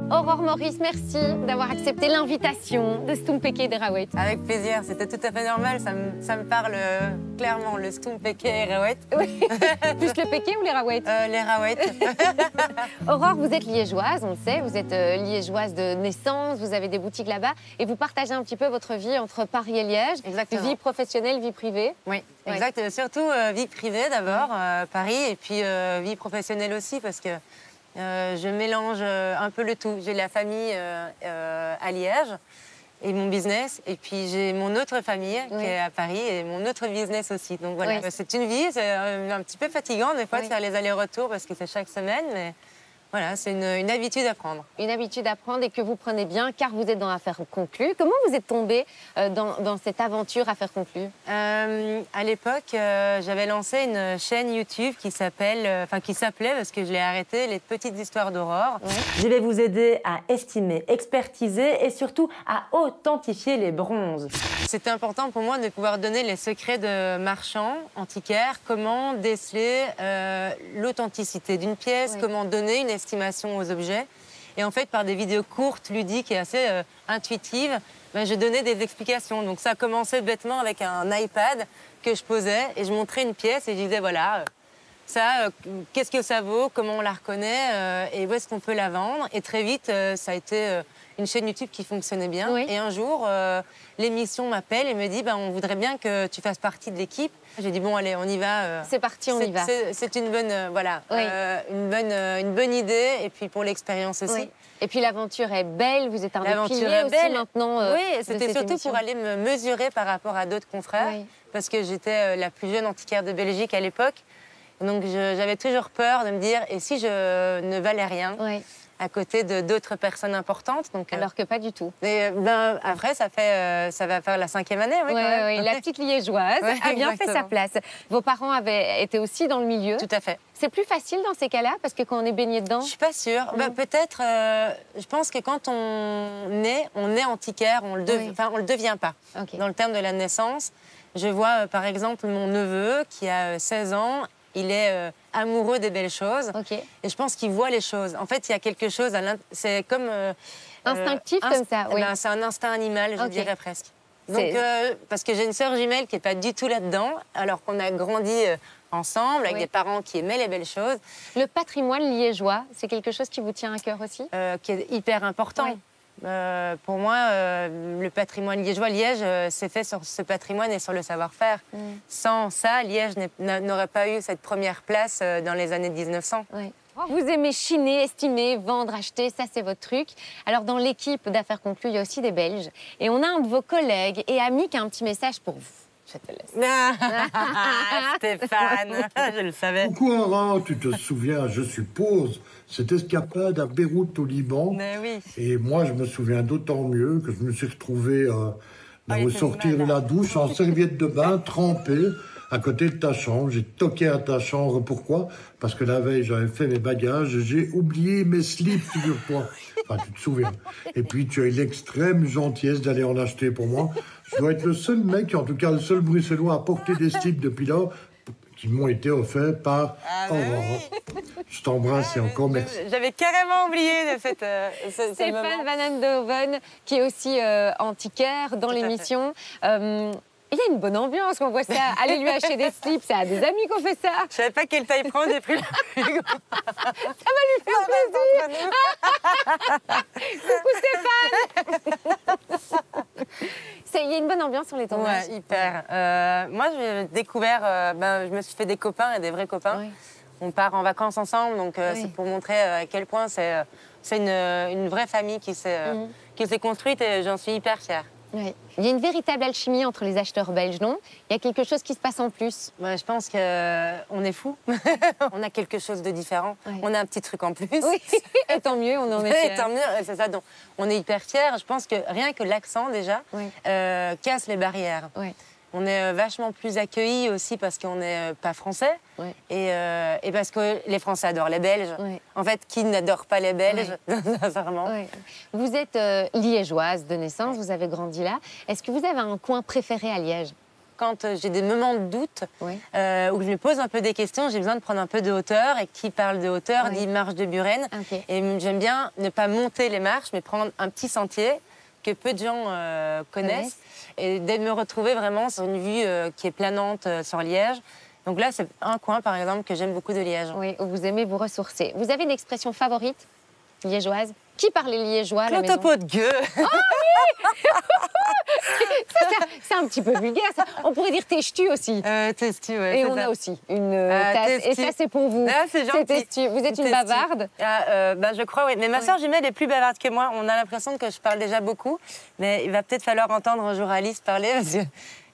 Aurore Maurice, merci d'avoir accepté l'invitation de Stoempeke de Rawet. Avec plaisir, c'était tout à fait normal, ça me parle clairement, le Stoempeke et Rawet. Oui. Plus le Péké ou les Rawet? Les Rawet. Aurore, vous êtes liégeoise, on le sait, vous êtes liégeoise de naissance, vous avez des boutiques là-bas et vous partagez un petit peu votre vie entre Paris et Liège. Exactement. Vie professionnelle, vie privée. Oui, exact. Surtout vie privée d'abord, Paris, et puis vie professionnelle aussi parce que je mélange un peu le tout. J'ai la famille à Liège et mon business, et puis j'ai mon autre famille qui est à Paris et mon autre business aussi. Donc voilà, c'est une vie, c'est un petit peu fatigant des fois de faire les allers-retours parce que c'est chaque semaine, mais voilà, c'est une habitude à prendre. Une habitude à prendre et que vous prenez bien car vous êtes dans Affaires conclues. Comment vous êtes tombée dans cette aventure Affaires conclues? À l'époque, j'avais lancé une chaîne YouTube qui s'appelait, parce que je l'ai arrêtée, Les Petites Histoires d'Aurore. Je vais vous aider à estimer, expertiser et surtout à authentifier les bronzes. C'était important pour moi de pouvoir donner les secrets de marchands antiquaires, comment déceler l'authenticité d'une pièce, comment donner une estimation aux objets. Et en fait, par des vidéos courtes, ludiques et assez intuitives, je donnais des explications. Donc ça a commencé bêtement avec un iPad que je posais et je montrais une pièce et je disais voilà, ça, qu'est-ce que ça vaut, comment on la reconnaît et où est-ce qu'on peut la vendre. Et très vite, ça a été une chaîne YouTube qui fonctionnait bien. Et un jour, l'émission m'appelle et me dit on voudrait bien que tu fasses partie de l'équipe. J'ai dit bon allez, on y va. C'est parti, on y va. C'est une bonne, une bonne idée et puis pour l'expérience aussi. Oui. Et puis l'aventure est belle, vous êtes un des piliers aussi maintenant. Oui, c'était surtout pour aller me mesurer par rapport à d'autres confrères, parce que j'étais la plus jeune antiquaire de Belgique à l'époque. Donc j'avais toujours peur de me dire et si je ne valais rien à côté de d'autres personnes importantes. Donc, alors que pas du tout. Et après, ça va faire la 5e année. Oui, la petite liégeoise a bien fait sa place. Vos parents avaient été aussi dans le milieu. Tout à fait. C'est plus facile dans ces cas-là parce que quand on est baigné dedans. Je suis pas sûre. Peut-être. Je pense que quand on est antiquaire, on le devient pas. Dans le terme de la naissance, je vois par exemple mon neveu qui a 16 ans. Il est amoureux des belles choses. Et je pense qu'il voit les choses. En fait, il y a quelque chose, c'est comme... instinctif comme ça, oui. C'est un instinct animal, je dirais presque. Donc, parce que j'ai une sœur jumelle qui n'est pas du tout là-dedans, alors qu'on a grandi ensemble, avec des parents qui aimaient les belles choses. Le patrimoine liégeois, c'est quelque chose qui vous tient à cœur aussi? Qui est hyper important. Pour moi, le patrimoine liégeois, Liège, c'est fait sur ce patrimoine et sur le savoir-faire. Sans ça, Liège n'aurait pas eu cette première place dans les années 1900. Vous aimez chiner, estimer, vendre, acheter, ça c'est votre truc. Alors dans l'équipe d'Affaires conclues, il y a aussi des Belges. Et on a un de vos collègues et amis qui a un petit message pour vous. Je te laisse. Stéphane, je le savais. Coucou Aurore, tu te souviens, je suppose, cette escapade à Beyrouth au Liban. Mais oui. Et moi, je me souviens d'autant mieux que je me suis retrouvé au sortir de la douche en serviette de bain, trempé, à côté de ta chambre. J'ai toqué à ta chambre. Pourquoi? Parce que la veille, j'avais fait mes bagages. J'ai oublié mes slips, figure-toi. Enfin, tu te souviens. Et puis, tu as eu l'extrême gentillesse d'aller en acheter pour moi. Je dois être le seul mec, en tout cas le seul bruxellois à porter des slips depuis lors, qui m'ont été offerts par Aurore. Je t'embrasse et encore merci. J'avais carrément oublié de cette Stéphane Van Andhoven, qui est aussi antiquaire dans l'émission. Il y a une bonne ambiance, on voit ça. Allez lui acheter des slips, c'est à des amis qu'on fait ça. Je savais pas quelle taille prendre, j'ai pris la plus grande. Ça va lui faire plaisir. Coucou Stéphane. Il y a une bonne ambiance sur les tournages. Ouais, hyper. Moi, j'ai découvert, je me suis fait des copains et des vrais copains. On part en vacances ensemble, donc c'est pour montrer à quel point c'est une vraie famille qui s'est construite et j'en suis hyper fière. Il y a une véritable alchimie entre les acheteurs belges, non? Il y a quelque chose qui se passe en plus. Je pense qu'on est fous. On a quelque chose de différent. On a un petit truc en plus. Oui, et tant mieux, on en est fiers. Et tant mieux, c'est ça. Donc, on est hyper fiers. Je pense que rien que l'accent, déjà, casse les barrières. On est vachement plus accueillis aussi parce qu'on n'est pas français et parce que les Français adorent les Belges. En fait, qui n'adore pas les Belges, sincèrement. Vous êtes liégeoise de naissance, vous avez grandi là. Est-ce que vous avez un coin préféré à Liège? quand j'ai des moments de doute, Oui. où je me pose un peu des questions, j'ai besoin de prendre un peu de hauteur. Et qui parle de hauteur Oui. dit marche de Buren. Ok. Et j'aime bien ne pas monter les marches, mais prendre un petit sentier que peu de gens connaissent. Et de me retrouver vraiment sur une vue qui est planante sur Liège. Donc là, c'est un coin, par exemple, que j'aime beaucoup de Liège. Oui, où vous aimez vous ressourcer. Vous avez une expression favorite liégeoise? Qui parle les liégeois à la maison? Clotopo de gueux. C'est un petit peu vulgaire, ça. On pourrait dire testu aussi. Testu, ouais. Et c'est on ça. a aussi une tasse. Et testu. ça, c'est pour vous. Ah, c'est gentil. testu. Vous êtes une Testu. bavarde. Je crois, oui. Mais ma soeur jumelle est plus bavarde que moi. On a l'impression que je parle déjà beaucoup. Mais il va peut-être falloir entendre un jour Alice parler parce que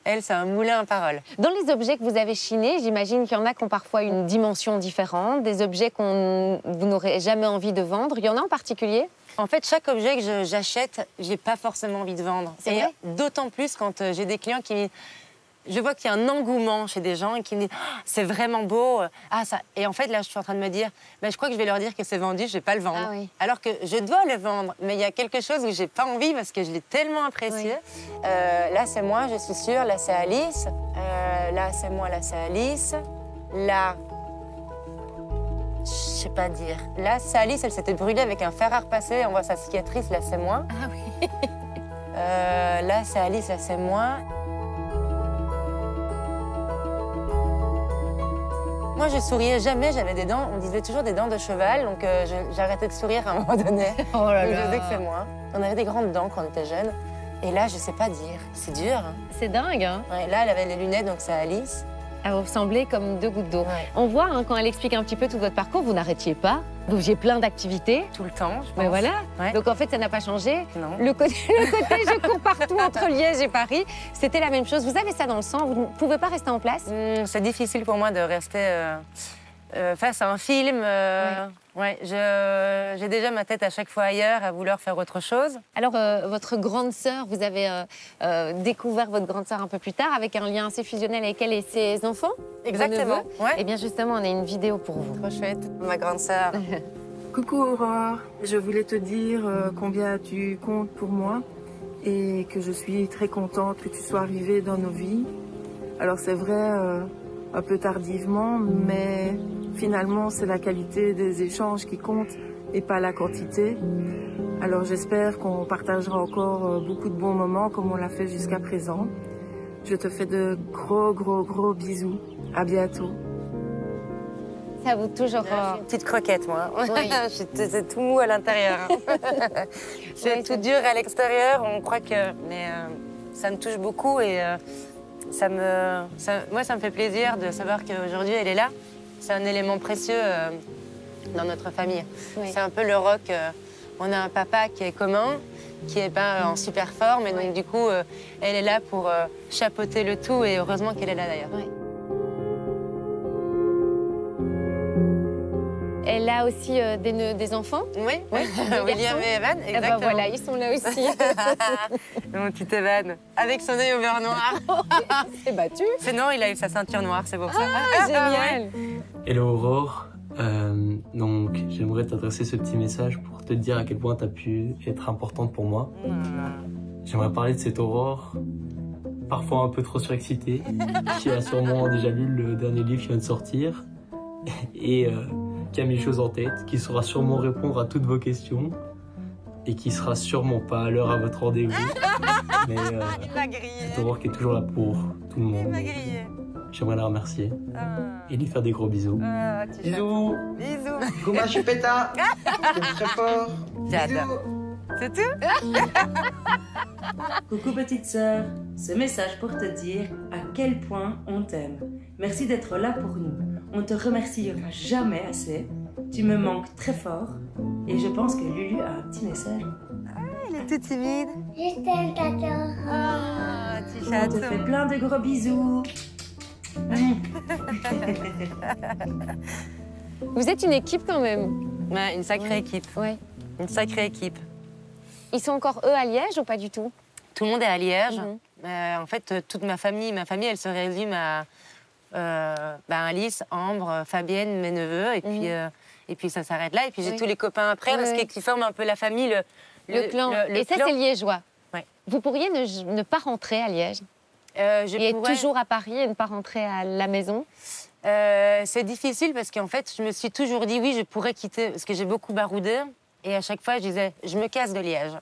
elle, c'est un moulin à paroles. Dans les objets que vous avez chinés, j'imagine qu'il y en a qui ont parfois une dimension différente, des objets vous n'aurez jamais envie de vendre. Il y en a en particulier? En fait, chaque objet que j'achète, j'ai pas forcément envie de vendre. C'est Et vrai d'autant plus quand j'ai des clients qui... Je vois qu'il y a un engouement chez des gens et qui me disent oh, « c'est vraiment beau ». Et en fait, là, je suis en train de me dire je crois que je vais leur dire que c'est vendu, je vais pas le vendre. Ah oui. Alors que je dois le vendre, mais il y a quelque chose où j'ai pas envie parce que je l'ai tellement apprécié. Oui. Là, c'est moi, je suis sûre. Là, c'est Alice. Là, c'est moi. Là, c'est Alice. Là, je sais pas dire. Là, c'est Alice, elle s'était brûlée avec un fer à repasser. On voit sa cicatrice. Là, c'est moi. Ah oui. Là, c'est Alice. Là, c'est moi. Moi, je souriais jamais, j'avais des dents, on disait toujours des dents de cheval, donc j'ai arrêté de sourire à un moment donné. Oh là Donc, là. je sais que c'est moi. On avait des grandes dents quand on était jeunes. Et là, je sais pas dire. C'est dur. Hein. C'est dingue, hein? Ouais, là, elle avait les lunettes, donc c'est Alice. Vous ressemblez comme deux gouttes d'eau. Ouais. On voit, hein, quand elle explique un petit peu tout votre parcours, vous n'arrêtiez pas. Vous faisiez plein d'activités. Tout le temps, je pense. Mais voilà. Ouais. Donc en fait, ça n'a pas changé. Non. Le côté je cours partout entre Liège et Paris, c'était la même chose. Vous avez ça dans le sang, vous ne pouvez pas rester en place? C'est difficile pour moi de rester face à un film. Ouais, j'ai déjà ma tête à chaque fois ailleurs, à vouloir faire autre chose. Alors, votre grande sœur, vous avez découvert votre grande sœur un peu plus tard, avec un lien assez fusionnel avec elle et ses enfants? Exactement. Vos neveux. Et bien justement, on a une vidéo pour vous. Trop chouette, ma grande sœur. Coucou Aurore, je voulais te dire combien tu comptes pour moi et que je suis très contente que tu sois arrivée dans nos vies. Alors c'est vrai, un peu tardivement, mais finalement c'est la qualité des échanges qui compte et pas la quantité. Alors j'espère qu'on partagera encore beaucoup de bons moments comme on l'a fait jusqu'à présent. Je te fais de gros bisous. À bientôt. Ça vous toujours... Je suis une petite croquette, moi. Oui. C'est tout mou à l'intérieur. C'est Oui, tout dur à l'extérieur. On croit que... Mais ça me touche beaucoup et moi, ça me fait plaisir de savoir qu'aujourd'hui, elle est là. C'est un élément précieux dans notre famille. Oui. C'est un peu le rock. On a un papa qui est commun, qui n'est pas en super forme. Et donc, du coup, elle est là pour chapeauter le tout. Et heureusement qu'elle est là, d'ailleurs. Oui. Elle a aussi des enfants. Oui, Oui, des William garçons. et Evan, Eh exactement. ben voilà, ils sont là aussi. Mon petit Evan, avec son œil au beurre noir. C'est battu. Sinon, il a eu sa ceinture noire, c'est pour ça. Ah, génial. Hello Aurore, donc j'aimerais t'adresser ce petit message pour te dire à quel point tu as pu être importante pour moi. J'aimerais parler de cette Aurore, parfois un peu trop surexcitée, qui a sûrement déjà lu le dernier livre qui vient de sortir et qui a mis les choses en tête, qui saura sûrement répondre à toutes vos questions et qui sera sûrement pas à l'heure à votre rendez-vous. Mais Il m'a grillé. cette Aurore qui est toujours là pour tout le Il monde. m'a grillé. J'aimerais la remercier et lui faire des gros bisous. Tu Bisous. Bisous. Gouma Chupeta. C'est très fort. J'adore. C'est tout? Coucou petite sœur, ce message pour te dire à quel point on t'aime. Merci d'être là pour nous. On te remerciera jamais assez. Tu me manques très fort. Et je pense que Lulu a un petit message. Il est tout timide. Je t'aime, Tata. Ah, petit On chaton. te fait plein de gros bisous. Vous êtes une équipe quand même. Ouais, une sacrée équipe. Ouais. Une sacrée équipe. Ils sont encore eux à Liège ou pas du tout? Tout le monde est à Liège. Mhm. En fait, toute ma famille, elle se résume à Alice, Ambre, Fabienne, mes neveux, et puis ça s'arrête là. Et puis j'ai Oui. tous les copains après, Oui, parce oui. qu'ils forment un peu la famille, Le clan. le Et ça, clan. c'est liégeois. Ouais. Vous pourriez ne pas rentrer à Liège? Et être toujours à Paris et ne pas rentrer à la maison? C'est difficile parce qu'en fait, je me suis toujours dit oui, je pourrais quitter parce que j'ai beaucoup baroudé. Et à chaque fois, je disais, je me casse de Liège.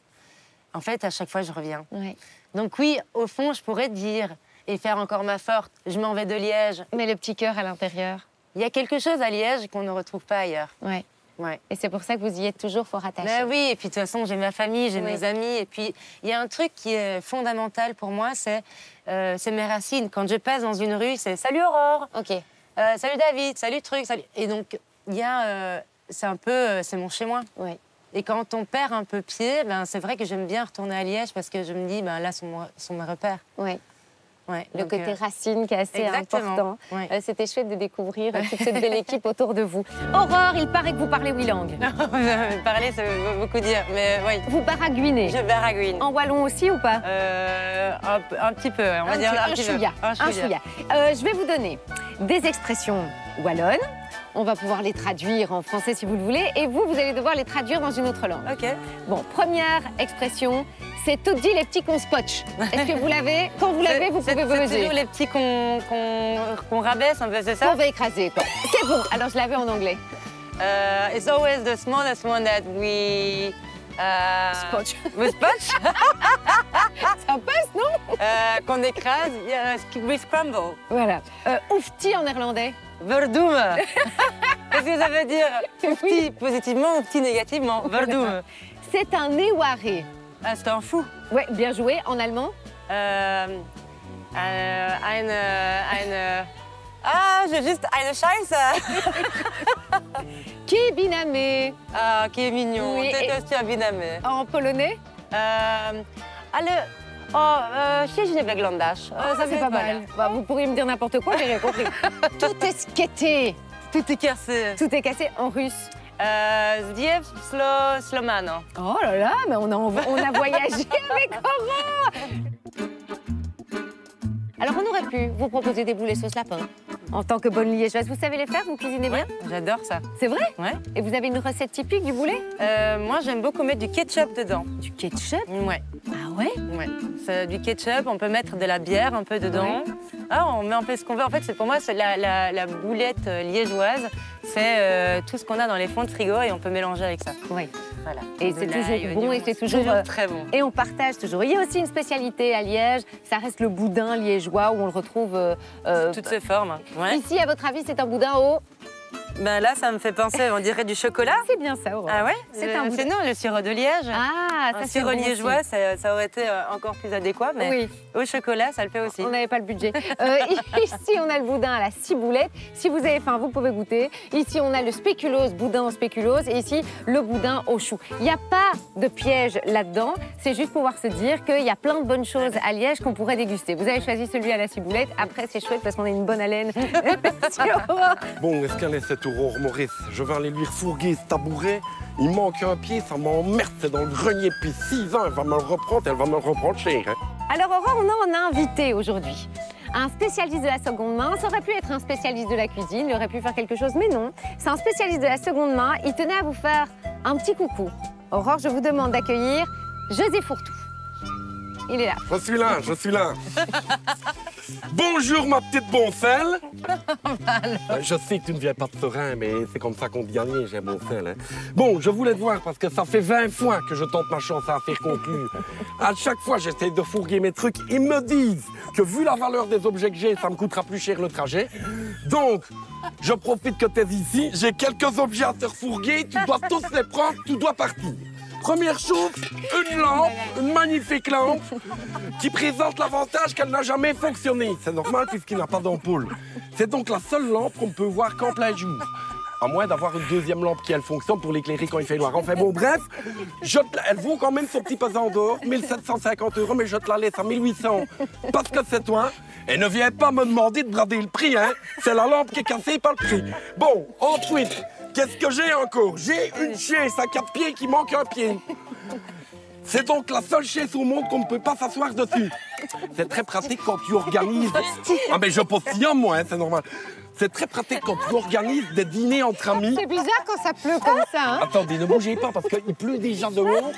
En fait, à chaque fois, je reviens. Oui. Donc oui, au fond, je pourrais dire et faire encore ma forte, je m'en vais de Liège. Mais le petit cœur à l'intérieur? Il y a quelque chose à Liège qu'on ne retrouve pas ailleurs. Oui. Ouais. Et c'est pour ça que vous y êtes toujours fort attaché. Ben oui, et puis de toute façon, j'ai ma famille, j'ai mes amis. Et puis, il y a un truc qui est fondamental pour moi, c'est mes racines. Quand je passe dans une rue, c'est « Salut Aurore !» Ok. Salut David, salut truc, salut... Et donc, il y a... c'est un peu... c'est mon chez-moi. Oui. Et quand on perd un peu pied, ben, c'est vrai que j'aime bien retourner à Liège parce que je me dis, ben, là, sont mes repères. Oui. Ouais, le côté racine qui est assez important. Ouais. C'était chouette de découvrir toute cette belle équipe autour de vous. Aurore, il paraît que vous parlez 8 langues. Parler, ça veut beaucoup dire, mais oui. Vous baragouinez? Je baragouine. En wallon aussi ou pas? Un petit peu, on va dire un petit peu. Un chouïa. Je vais vous donner des expressions wallonnes. On va pouvoir les traduire en français si vous le voulez. Et vous, vous allez devoir les traduire dans une autre langue. OK. Bon, première expression, c'est tout dit les petits qu'on spotch. Est-ce que vous l'avez? Quand vous l'avez, vous pouvez buzzer. C'est toujours les petits qu'on rabaisse, un peu, c'est ça? Qu'on va écraser, quoi. C'est bon. Alors, je l'avais en anglais. It's always the smallest one that we... Spotch. We spotch? Ça passe, non? Qu'on écrase, we scramble. Voilà. Oufti en néerlandais. Verdoem. Qu'est-ce que ça veut dire? Oufti positivement, oufti négativement. Verdoem. C'est un éwaré. Ah, c'est un fou. Ouais, bien joué. En allemand? J'ai juste eine Scheiße. Qui est binamé? Ah, qui est mignon. Oui, T'es un binamé. En polonais? Je n'ai pas Ça, c'est pas mal. Bah, vous pourriez me dire n'importe quoi, j'ai rien compris. Tout est skaté. Tout est cassé. Tout est cassé en russe. Zdiev Slomano. Oh là là, mais on a voyagé avec Aurore. Alors, on aurait pu vous proposer des boulets sauce lapin. En tant que bonne liégeoise, vous savez les faire? Vous cuisinez bien? J'adore ça. C'est vrai? Ouais. Et vous avez une recette typique du boulet? Moi, j'aime beaucoup mettre du ketchup dedans. Du ketchup? Ouais. Ah ouais? Ouais. C'est du ketchup, on peut mettre de la bière un peu dedans. Ouais. Ah, on met un peu ce qu'on veut. En fait, pour moi, c'est la boulette liégeoise. C'est tout ce qu'on a dans les fonds de frigo et on peut mélanger avec ça. Oui. Voilà. Et c'est toujours bon et c'est toujours très bon. Et on partage toujours. Il y a aussi une spécialité à Liège, ça reste le boudin liégeois où on le retrouve... toutes ses formes. Ouais. Ici, à votre avis, c'est un boudin au... Ben là, ça me fait penser, on dirait du chocolat. C'est bien ça, Aurore. Ah ouais? C'est un boudin. Non, le sirop de Liège. Ah, ça c'est sirop bon liégeois, aussi. ça aurait été encore plus adéquat, mais oui. Au chocolat, ça le fait aussi. On n'avait pas le budget. Ici, on a le boudin à la ciboulette. Si vous avez faim, vous pouvez goûter. Ici, on a le spéculose, boudin au spéculose. Et ici, le boudin au chou. Il n'y a pas de piège là-dedans. C'est juste pouvoir se dire qu'il y a plein de bonnes choses à Liège qu'on pourrait déguster. Vous avez choisi celui à la ciboulette. Après, c'est chouette parce qu'on a une bonne haleine. Bon, est-ce qu'elle est cette Aurore Maurice? Je vais aller lui refourguer ce tabouret. Il manque un pied, ça m'emmerde, c'est dans le grenier depuis 6 ans. Elle va me le reprendre cher. Hein. Alors Aurore, on en a invité aujourd'hui un spécialiste de la seconde main. Ça aurait pu être un spécialiste de la cuisine, il aurait pu faire quelque chose, mais non. C'est un spécialiste de la seconde main. Il tenait à vous faire un petit coucou. Aurore, je vous demande d'accueillir José Fourtou. Il est là. Je suis là. Bonjour ma petite boncelle. Je sais que tu ne viens pas de Serein, mais c'est comme ça qu'on dit gagner, j'ai boncelle. Hein. Bon, je voulais te voir parce que ça fait 20 fois que je tente ma chance à faire conclure. À chaque fois, j'essaie de fourguer mes trucs. Ils me disent que vu la valeur des objets que j'ai, ça me coûtera plus cher le trajet. Donc, je profite que tu es ici. J'ai quelques objets à te refourguer. Tu dois tous les prendre, tu dois partir. Première chose, une lampe, une magnifique lampe qui présente l'avantage qu'elle n'a jamais fonctionné. C'est normal puisqu'il n'a pas d'ampoule. C'est donc la seule lampe qu'on ne peut voir qu'en plein jour. À moins d'avoir une deuxième lampe qui, elle, fonctionne pour l'éclairer quand il fait noir. Enfin bon, bref, elle vaut quand même son petit pesant d'or, 1750 €, mais je te la laisse à 1800 parce que c'est toi. Et ne viens pas me demander de brader le prix, hein. C'est la lampe qui est cassée, pas le prix. Bon, ensuite... Qu'est-ce que j'ai encore? J'ai une chaise à 4 pieds qui manque un pied. C'est donc la seule chaise au monde qu'on ne peut pas s'asseoir dessus. C'est très pratique quand tu organises... Ah mais je postillonne moi, hein, c'est normal. C'est très pratique quand tu organises des dîners entre amis. C'est bizarre quand ça pleut comme ça, hein? Attendez, ne bougez pas parce qu'il pleut déjà dehors.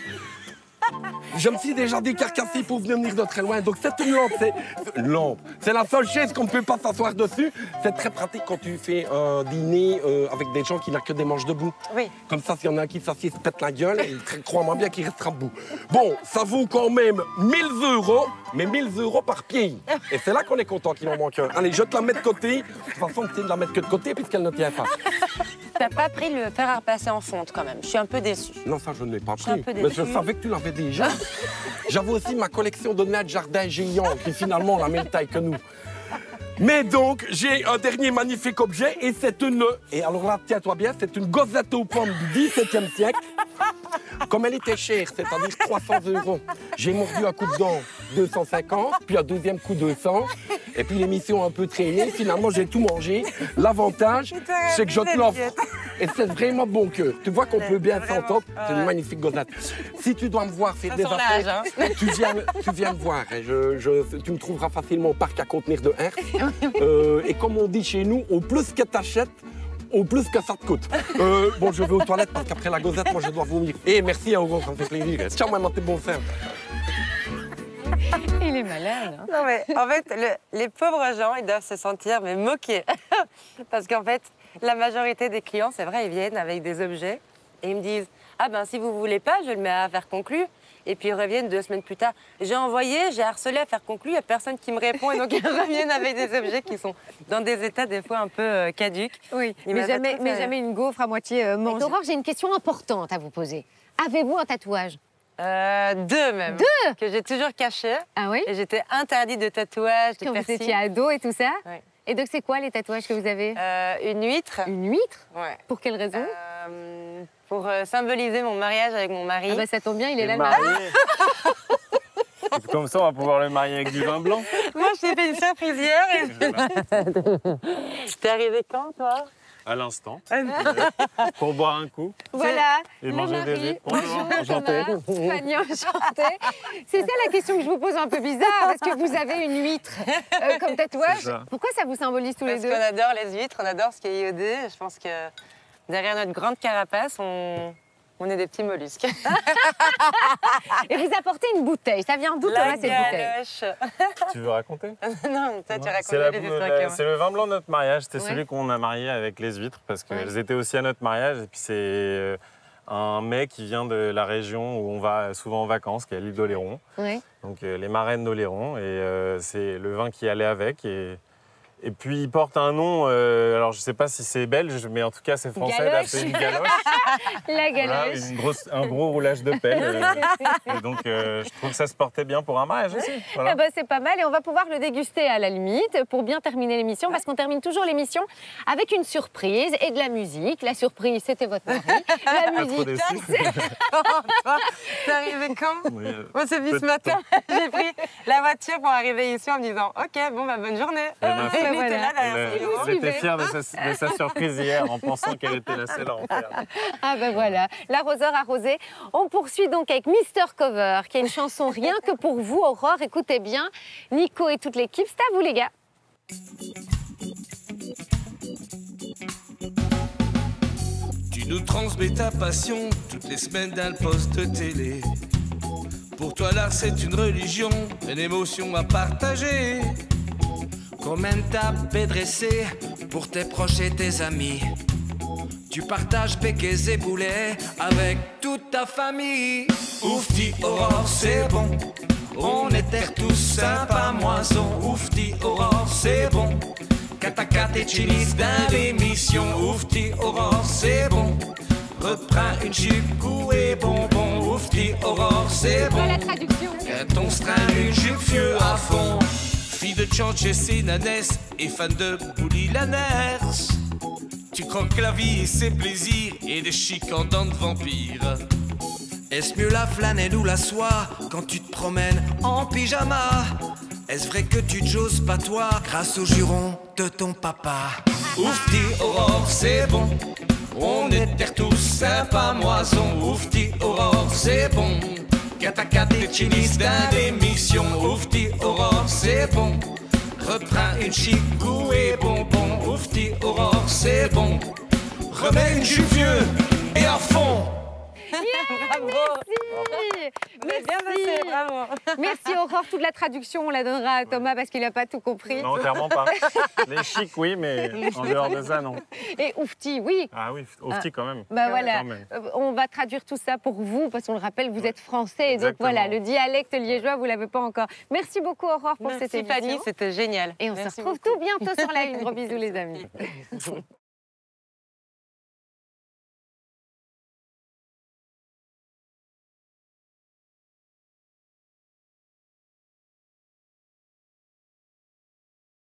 Je me suis déjà décarcassé pour venir de très loin. Donc c'est une lampe. C'est la seule chaise qu'on ne peut pas s'asseoir dessus. C'est très pratique quand tu fais un dîner avec des gens qui n'ont que des manches debout. Oui. Comme ça, s'il y en a un qui s'assied, se pète la gueule, et crois-moi bien qu'il restera debout. Bon, ça vaut quand même 1 000 €, mais 1 000 € par pied. Et c'est là qu'on est content qu'il en manque un. Allez, je te la mets de côté. De toute façon, tu ne la mettre que de côté puisqu'elle ne tient pas. T'as pas pris le fer à repasser en fonte quand même. Je suis un peu déçue. Non, ça, je ne l'ai pas suis un pris. peu Mais je déçue. savais que tu l'avais déjà. J'avais aussi ma collection de nattes jardin géants qui finalement ont la même taille que nous. Mais donc, j'ai un dernier magnifique objet et c'est une... Et alors là, tiens-toi bien, c'est une gosette aux pommes du XVIIe siècle. Comme elle était chère, c'est-à-dire 300 €, j'ai mordu un coup de dent 250, puis un deuxième coup 200. Et puis l'émission a un peu traîné, finalement j'ai tout mangé. L'avantage, c'est que je te l'offre. Et c'est vraiment bon cœur. Tu vois qu'on peut bien s'entendre, c'est une magnifique gosette. Si tu dois me voir faire des affaires, tu viens me voir. Et tu me trouveras facilement au parc à contenir de Herf. Et comme on dit chez nous, au plus que t'achètes, au plus que ça te coûte. Bon, je vais aux toilettes parce qu'après la gosette, moi, je dois vomir. Et merci à Hugo, ça me fait plaisir. Ciao, maman, t'es bon frère. Il est malade. Hein. Non, mais en fait, les pauvres gens, ils doivent se sentir mais moqués. Parce qu'en fait, la majorité des clients, c'est vrai, ils viennent avec des objets et ils me disent « Ah ben, si vous voulez pas, je le mets à faire conclu. » Et puis ils reviennent 2 semaines plus tard. J'ai envoyé, j'ai harcelé à faire conclu, il n'y a personne qui me répond. Et donc ils reviennent avec des objets qui sont dans des états des fois un peu caducs. Oui, mais jamais une gaufre à moitié mangée. Aurore, j'ai une question importante à vous poser. Avez-vous un tatouage? 2 même. 2? Que j'ai toujours caché. Ah oui? Et j'étais interdite de tatouage, de Quand piercing. vous étiez ado et tout ça? Oui. Et donc c'est quoi les tatouages que vous avez? Une huître. Une huître? Ouais. Pour quelle raison? Pour symboliser mon mariage avec mon mari. Ah bah ça tombe bien, il est là le mari. Comme ça, on va pouvoir le marier avec du vin blanc. Moi, je t'ai fait une surprise hier. T'es arrivé quand, toi? À l'instant. Pour boire un coup. Voilà, et le manger mari. des huîtres. Bonjour, Enchanté. Fanny, enchantée. C'est ça la question que je vous pose un peu bizarre, parce que vous avez une huître comme tatouage. Pourquoi ça vous symbolise tous les deux? Parce qu'on adore les huîtres, on adore ce qui est iodé. Je pense que derrière notre grande carapace, on est des petits mollusques. Et vous apportez une bouteille. Ça vient d'où, Thomas, cette bouteille? Tu veux raconter? Non, toi, tu racontes les histoires. C'est le vin blanc de notre mariage. C'était Ouais. celui qu'on a marié avec les huîtres parce qu'elles étaient aussi à notre mariage. Et puis c'est un mets qui vient de la région où on va souvent en vacances, qui est l'île d'Oléron. Oui. Donc les marraines d'Oléron. Et c'est le vin qui allait avec. Et puis il porte un nom, alors je ne sais pas si c'est belge, mais en tout cas c'est français, d'appeler une galoche. La galoche. Voilà, un gros roulage de pelle. Et donc je trouve que ça se portait bien pour un mariage aussi. Voilà. Eh ben, c'est pas mal et on va pouvoir le déguster à la limite pour bien terminer l'émission parce qu'on termine toujours l'émission avec une surprise et de la musique. La surprise, c'était votre mari. La musique, T'es arrivé quand? Oui, Moi, c'est vu ce matin. J'ai pris la voiture pour arriver ici en me disant OK, bon, bah, bonne journée. Et Il était là derrière. Elle était fière de sa surprise hier en pensant qu'elle était la seule à en faire. Ah ben voilà, l'arroseur arrosé. On poursuit donc avec Mister Cover, qui a une chanson rien que pour vous, Aurore. Écoutez bien, Nico et toute l'équipe, c'est à vous les gars. Tu nous transmets ta passion toutes les semaines dans le poste de télé. Pour toi l'art c'est une religion, une émotion à partager. Combien t'as dressé pour tes proches et tes amis. Tu partages béquets et boulets avec toute ta famille. Oufti Aurore c'est bon, on était tous sympas moison. Oufti Aurore c'est bon, Kataka et chilis dans l'émission. Oufti Aurore c'est bon, reprends une jupe couée bonbon. Oufti Aurore c'est bon, La traduction. ton string une jupe vieux à fond. Fille de Tchanche et Sénanès et fan de Bouli Lanners. Tu croques la vie et ses plaisirs et des chics en dents de vampire. Est-ce mieux la flanelle ou la soie quand tu te promènes en pyjama? Est-ce vrai que tu j'oses pas toi grâce au juron de ton papa? Oufti Aurore c'est bon, on était tous sympas moison. Oufti Aurore c'est bon, Kataka et chilis dans l'émission. Oufti Aurore c'est bon, reprends une chicou et bonbon. Oufti Aurore c'est bon, remets une jupe vieux et à fond. Bravo. Merci. Merci. Bien passé, bravo. Merci Aurore. Toute la traduction, on la donnera à Thomas parce qu'il n'a pas tout compris. Non, clairement pas. Les chics, oui, mais en dehors de ça, non. Et oufti, oui. Ah oui, oufti quand même. Bah voilà, Quand même. on va traduire tout ça pour vous parce qu'on le rappelle, vous êtes français. Et donc voilà, le dialecte liégeois, vous ne l'avez pas encore. Merci beaucoup Aurore pour cette émission. Fanny, c'était génial. Et on se retrouve tout bientôt sur la Une. Gros bisous les amis.